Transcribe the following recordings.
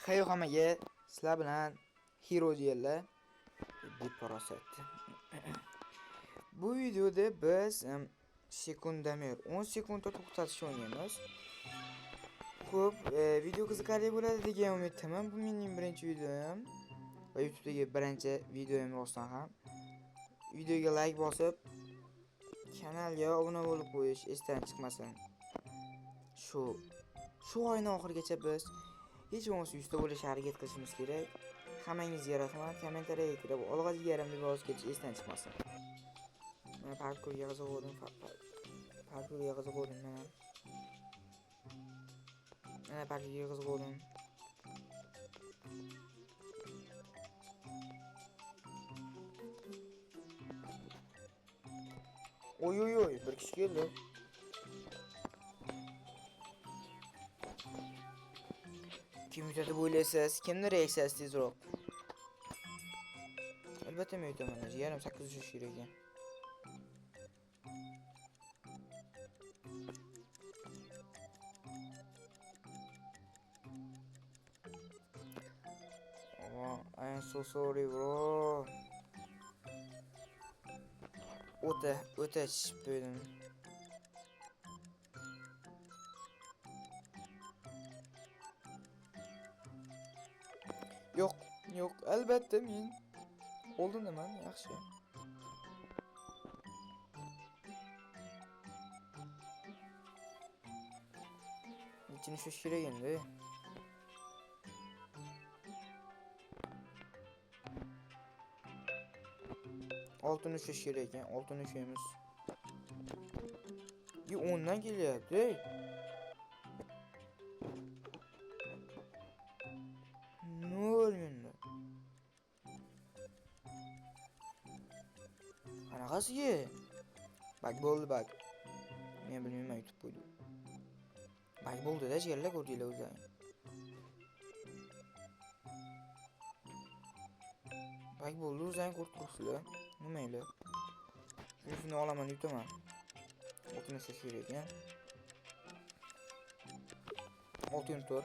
Xayohamaga sizlar bilan Hero deylar deb parosat. Bu videoda biz sekundamir 10 sekundda to'xtatishni o'ynaymiz. Xo'p, video qiziqarli bo'ladi degan umiddaman. Bu mening birinchi videom va YouTube'dagi birinchi videom rostdan ham. Videoga like bosib, kanalga obuna bo'lib qo'yish esdan chiqmasin. Shu oyning oxirigacha biz hech bo'lmasa 100 ta bo'lishga harakat qilishimiz kerak. Hammangizga rahmat. Kommentariyaga kirib olg'ajigarim deb yozish ketish esdan chiqmasin. Mana parkurga qiziqdim, parkurga qiziqdim mana. Mana parkurga qiziqdim. Oy, bir kishi keldi. Kim yutadi deb o'ylaysiz? Kimni reaksiyasi tezroq? Albatta men yutaman. Yarim 8 uchish kerak ekan. Oh, I am so sorry, bro. O'ta chishib qo'ydim. Yo'q, albatta men oldindaman, yaxshi. Ichini shush kerak endi. Oltin ushish kerak ekan, oltin ushaymiz. O'ndan kelyapti. Nol menda. Qanaqasiga? Bak bo'ldi bak. Men bilmayman YouTube qo'ydim. Bak bo'ldi-da, yerlar ko'rdinglar o'zlaring. Bak bo'ldi, o'zlaring ko'rib turibsizlar. Nimaylar? Shuni olaman, yutaman. Oltin ushish kerak ekan. Oltin tur.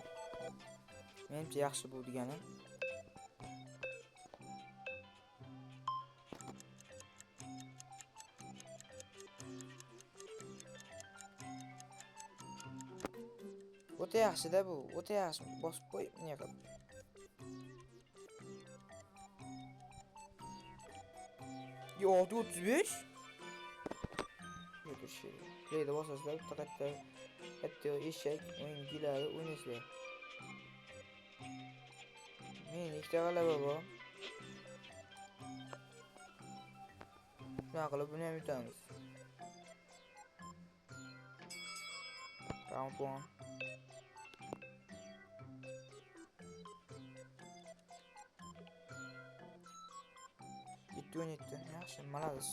Menimcha yaxshi bu degani. O'ta yaxshi-da bu. O'ta yaxshi. Bosib qo'y, nima qilib. Yo, 635. Yo'tish. Playda bosasizlar, katta eshak o'yin giladi, o'ynaysizlar. Men ikkita g'alaba bor. Shuna qilib buni ham yutamiz. Round 1. Yetti. Yaxshi, malades.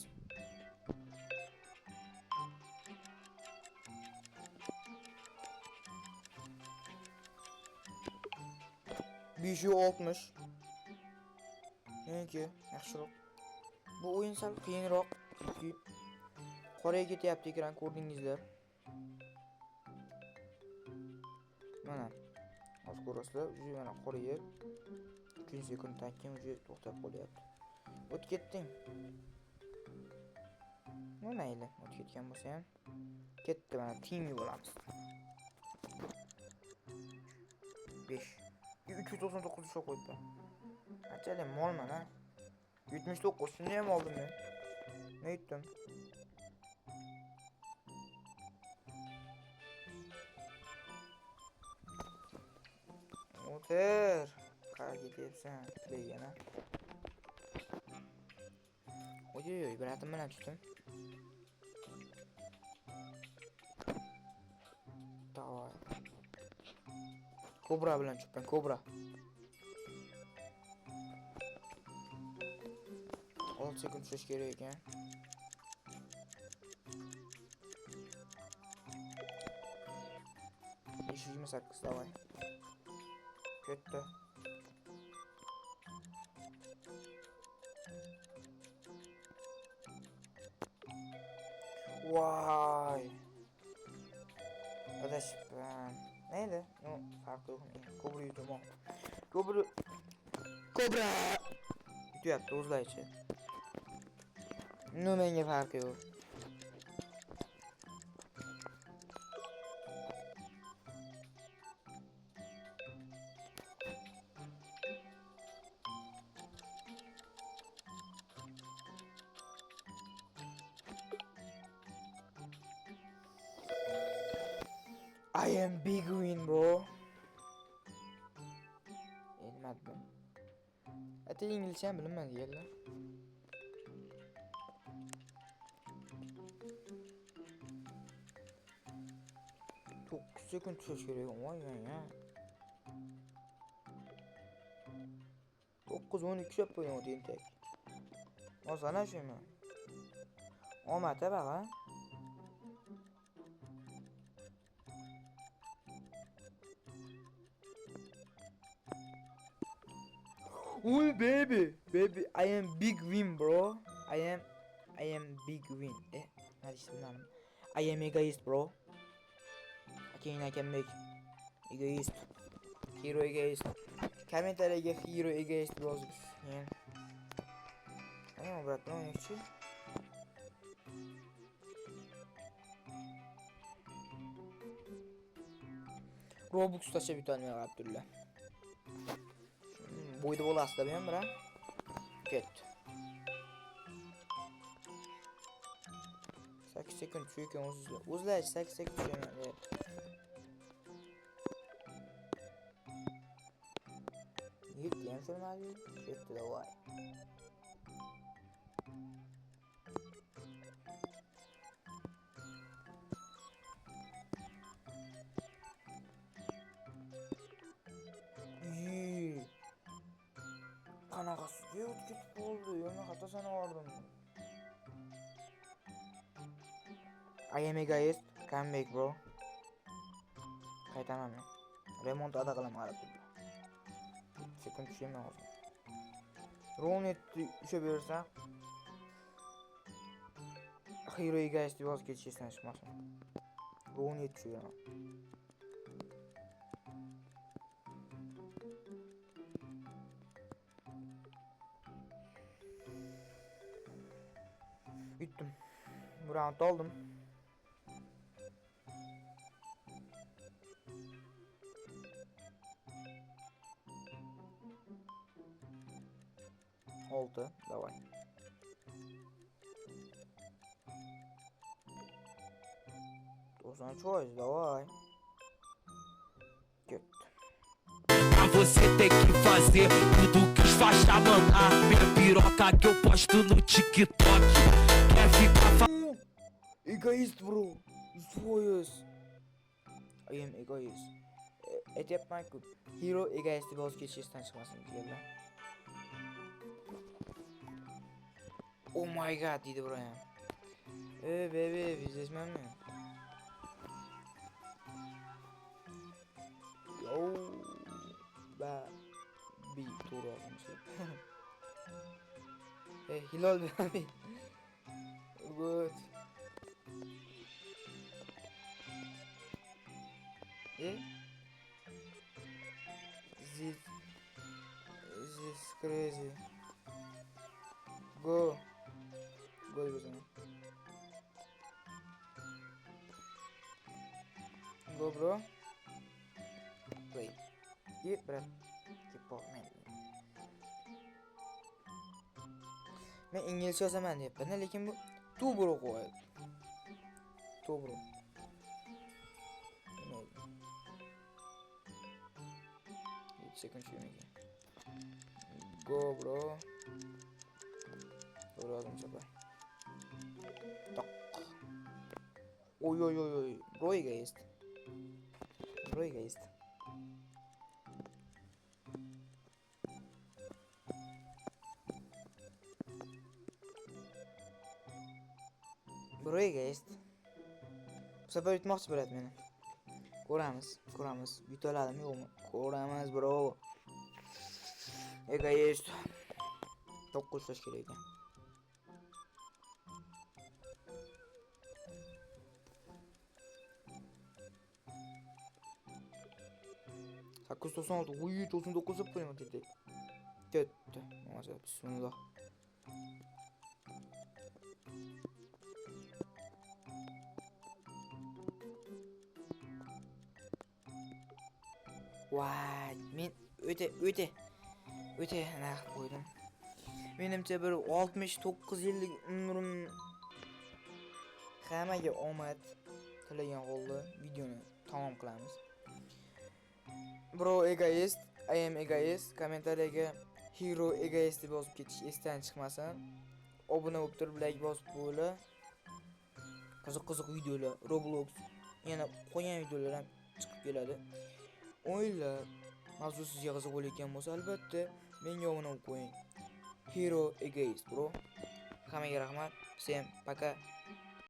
Besh 60. Meniki yaxshiroq. Bu o'yin sal qiyinroq. Chunki qorayib ketyapti ekran, ko'rdingizlar. Mana. Hozir ko'rasizlar, mana qorayib 3 sekunddan keyin to'xtab qolyapti. O'tib ketding. Mayli, o'tib ketgan bo'lsa ham. Ketdi, mana team'i bo'lamiz. 5. 399 ushla qo'ydi. Qanchalik molman ha? 79 shuni ham oldim men. Ne yutdim? O'tir. Qara ketyapsan, legana. Oy, bratim bilan tutdim. Davay. Kobra bilan tutdim, kobra. 6 sekund tush kerak ekan. Besh 28 davay. Ketdi. Vay. Adashibman. Neydi? Farqi yo'q. Ko'prik yutaman. Kobra. Yutyapti o'zlaricha. Menga farqi yo'q. I am big win, bro. Elmadim. Ata İngilizce ham bilmaydi yalla. Çok sekund tutuş kerak. Vay ya. 9-12 şöp qo'ygan tentak. Osana shumi. Omata baqa. Uy baby, I am big win, bro. I am big win. Hadi işte bilmem. I am egoist, bro. I can make egoist. Hero egoist. Kommentariyga hero egoist yozib. Ama bırak ne oynuyorsun? Robux taşa bir tane Abdullah. Boyda bol asla benim bırak. Ket. 8 sekund çünkü uzla 8 sekund çünkü. Git yan sormalı. Gitti de vay. Qanaqasi ketib bo'ldi. Yana xato sanaverdim. I am egoist. Come back, bro. Qaytaman men. Remont ada qilaman qarab turib. Sekund tushaymi hozir. Ronetni usha bersa Hero egoist deb yozib ketishdan chiqmasin. Ronet tushaman. Bittim. Bu round aldım. Oldu. Давай. Должна choice. Давай. Get. Pra você tem que fazer tudo que os faixa mandar. Minha piroca que eu posto no TikTok. Quer ficar Egoist, bro. Zoyuz. I am egoist. Et yapmak yok. Hero egoist boz geçişten çıkmasın diyorlar. Oh my god dedi buraya. Bebe vizleşmem mi? Yo. Bir tur almışım. Hilal abi. Good. This crazy. Go. Go o zaman. Go bro. Wait. Git bırak. Git bak men. Men İngilizce yozaman deyapman, lekin bu tu bro qo'yadi. Tu bro. Second shooting. Go bro. Doğru aldım sefer. Tak. Oy. Bro egoist. Bro egoist. Bro egoist. Bu sefer yutmoqchi bo'ladi meni. Ko'ramiz. Yutoladim yo'qmi? Ko'ramiz bro. Egoist. 9 taş kerak ekan. 896 uy 99 deb qo'yaman dedik. Ketdi. Hozir bismillah. Vay, men o'ta narx qo'ydim. Menimcha bir 69 yillik umrim hammaga omad tilagan holda videoni tamom qilamiz. Bro egoist, I am egoist. Kommentariyaga hero egoist deb yozib ketish esdan chiqmasin. Obuna bo'lib turib, like bosib qo'yinglar. Qiziq videolar, Roblox, yana qo'ygan videolar ham chiqib keladi. O'yinlar mavzu sizga qiziq bo'layotgan bo'lsa, albatta menga obuna bo'lib qo'ying. Hero egoist bro. Hammaga rahmat. Всем пока.